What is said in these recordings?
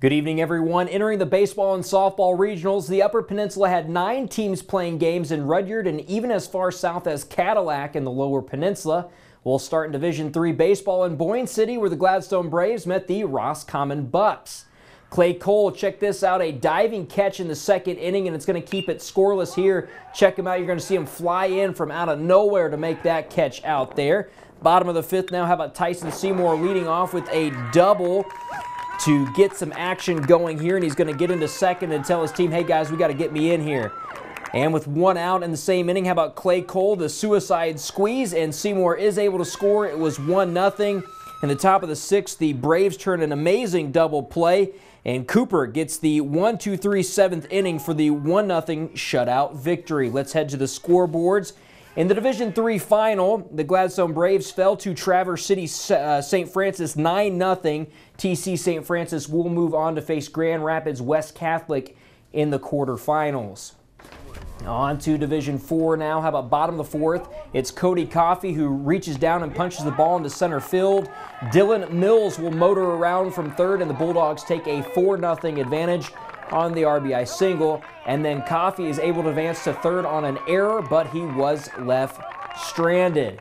Good evening, everyone. Entering the baseball and softball regionals, the Upper Peninsula had 9 teams playing games in Rudyard and even as far south as Cadillac in the Lower Peninsula. We'll start in Division III baseball in Boyne City, where the Gladstone Braves met the Roscommon Bucks. Clay Cole, check this out, a diving catch in the second inning, and it's going to keep it scoreless here. Check him out. You're going to see him fly in from out of nowhere to make that catch out there. Bottom of the fifth now. How about Tyson Seymour leading off with a double to get some action going here, and he's going to get into second and tell his team, hey guys, we got to get me in here. And with one out in the same inning, how about Clay Cole, the suicide squeeze, and Seymour is able to score. It was 1-0. In the top of the sixth, the Braves turn an amazing double play, and Cooper gets the 1-2-3 7th inning for the 1-0 shutout victory. Let's head to the scoreboards. In the Division III final, the Gladstone Braves fell to Traverse City St. Francis 9-0. TC St. Francis will move on to face Grand Rapids West Catholic in the quarterfinals. On to Division IV now. How about bottom of the fourth? It's Cody Coffey who reaches down and punches the ball into center field. Dylan Mills will motor around from third, and the Bulldogs take a 4-0 advantage on the RBI single. And then Coffey is able to advance to third on an error, but he was left stranded.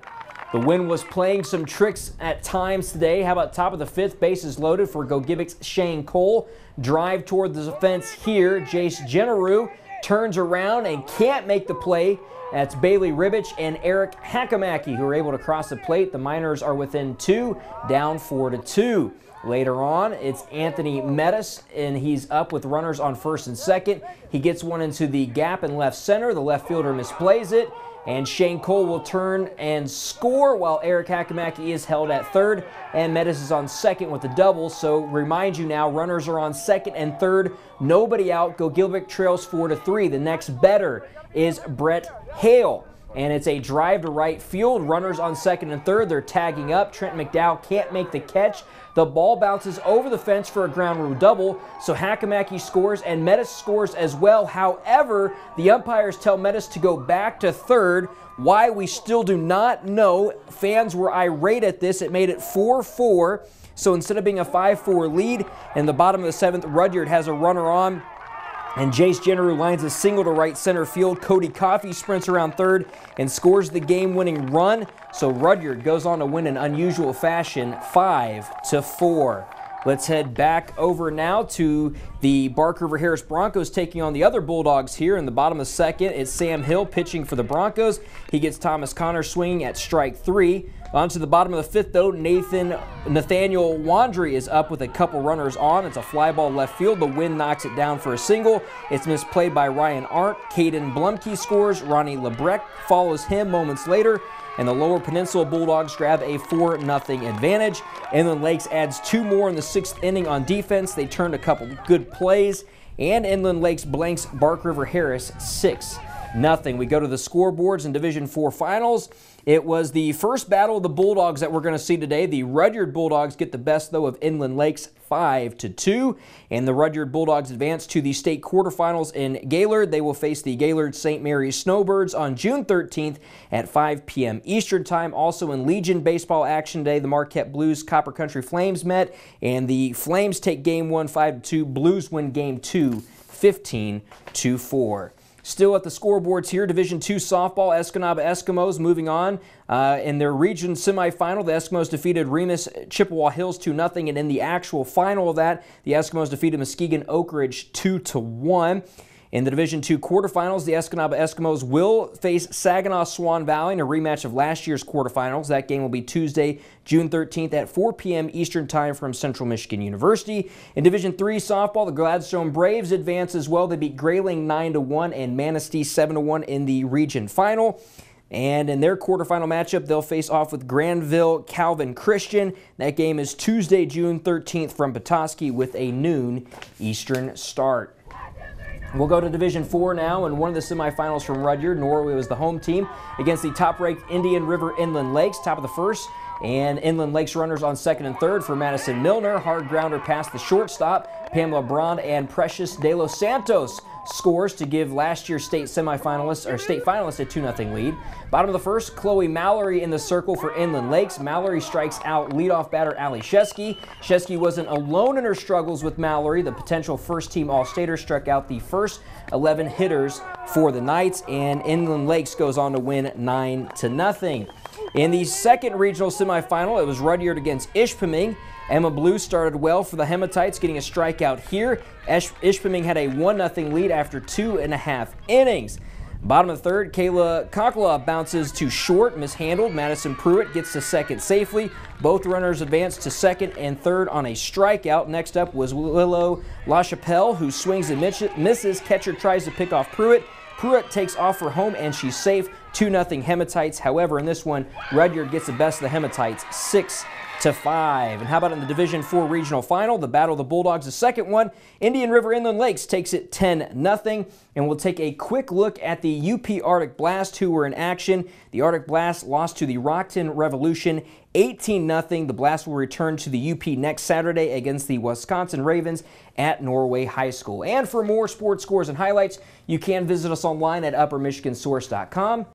The wind was playing some tricks at times today. How about top of the fifth? Bases loaded for Go-Givic's Shane Cole. Drive toward the fence here. Jace Generu turns around and can't make the play. That's Bailey Ribbich and Eric Hakamaki who are able to cross the plate. The Miners are within 2, down 4-2. Later on, it's Anthony Metis, and he's up with runners on first and second. He gets one into the gap in left center. The left fielder misplays it, and Shane Cole will turn and score while Eric Hakamaki is held at third, and Metis is on second with the double. So remind you now, runners are on second and third, nobody out. Go-Gilvic trails 4-3. The next batter is Brett Hale, and it's a drive to right field. Runners on second and third. They're tagging up. Trent McDowell can't make the catch. The ball bounces over the fence for a ground rule double, so Hakamaki scores and Metis scores as well. However, the umpires tell Metis to go back to third. Why, we still do not know. Fans were irate at this. It made it 4-4, so instead of being a 5-4 lead, in the bottom of the seventh, Rudyard has a runner on, and Jace Generu lines a single to right center field. Cody Coffey sprints around third and scores the game-winning run. So Rudyard goes on to win in unusual fashion, 5-4. Let's head back over now to the Bark River Harris Broncos taking on the other Bulldogs here. In the bottom of the second, it's Sam Hill pitching for the Broncos. He gets Thomas Connor swinging at strike 3. On to the bottom of the fifth, though, Nathaniel Wandry is up with a couple runners on. It's a fly ball left field. The wind knocks it down for a single. It's misplayed by Ryan Arndt. Caden Blumke scores. Ronnie Lebrecht follows him moments later, and the Lower Peninsula Bulldogs grab a 4-0 advantage. Inland Lakes adds 2 more in the 6th inning on defense. They turned a couple good plays, and Inland Lakes blanks Bark River Harris 6-0. We go to the scoreboards in Division IV finals. It was the first battle of the Bulldogs that we're going to see today. The Rudyard Bulldogs get the best, though, of Inland Lakes 5-2, and the Rudyard Bulldogs advance to the state quarterfinals in Gaylord. They will face the Gaylord St. Mary's Snowbirds on June 13th at 5 p.m. Eastern Time. Also in Legion baseball action today, the Marquette Blues Copper Country Flames met, and the Flames take Game 1 5-2. Blues win Game 2 15-4. Still at the scoreboards here, Division II softball, Escanaba Eskymos moving on. In their region semifinal, the Eskimos defeated Remus Chippewa Hills 2-0, and in the actual final of that, the Eskimos defeated Muskegon Oak Ridge 2-1. In the Division II quarterfinals, the Escanaba Eskimos will face Saginaw Swan Valley in a rematch of last year's quarterfinals. That game will be Tuesday, June 13th at 4 p.m. Eastern Time from Central Michigan University. In Division III softball, the Gladstone Braves advance as well. They beat Grayling 9-1 and Manistee 7-1 in the region final. And in their quarterfinal matchup, they'll face off with Grandville Calvin Christian. That game is Tuesday, June 13th from Petoskey with a noon Eastern start. We'll go to Division IV now, and one of the semifinals from Rudyard. Norway was the home team against the top-ranked Indian River Inland Lakes, top of the first. And Inland Lakes runners on second and third for Madison Milner. Hard grounder past the shortstop. Pamela Braun and Precious De Los Santos scores to give last year's state finalists a 2-0 lead. Bottom of the first, Chloe Mallory in the circle for Inland Lakes. Mallory strikes out leadoff batter Allie Shesky. Shesky wasn't alone in her struggles with Mallory. The potential first-team All-Stater struck out the first 11 hitters for the Knights, and Inland Lakes goes on to win 9-0. In the second regional semifinal, it was Rudyard against Ishpeming. Emma Blue started well for the Hematites, getting a strikeout here. Ishpeming had a 1-0 lead after 2.5 innings. Bottom of the third, Kayla Kokla bounces to short, mishandled. Madison Pruitt gets to second safely. Both runners advance to second and third on a strikeout. Next up was Willow LaChapelle, who swings and misses. Catcher tries to pick off Pruitt. Pruitt takes off for home, and she's safe. 2-0 Hematites. However, in this one, Rudyard gets the best of the Hematites, 6-5. And how about in the Division IV regional final, the Battle of the Bulldogs, the second one? Indian River Inland Lakes takes it 10-0. And we'll take a quick look at the UP Arctic Blast, who were in action. The Arctic Blast lost to the Rockton Revolution 18-0. The Blast will return to the UP next Saturday against the Wisconsin Ravens at Norway High School. And for more sports scores and highlights, you can visit us online at uppermichigansource.com.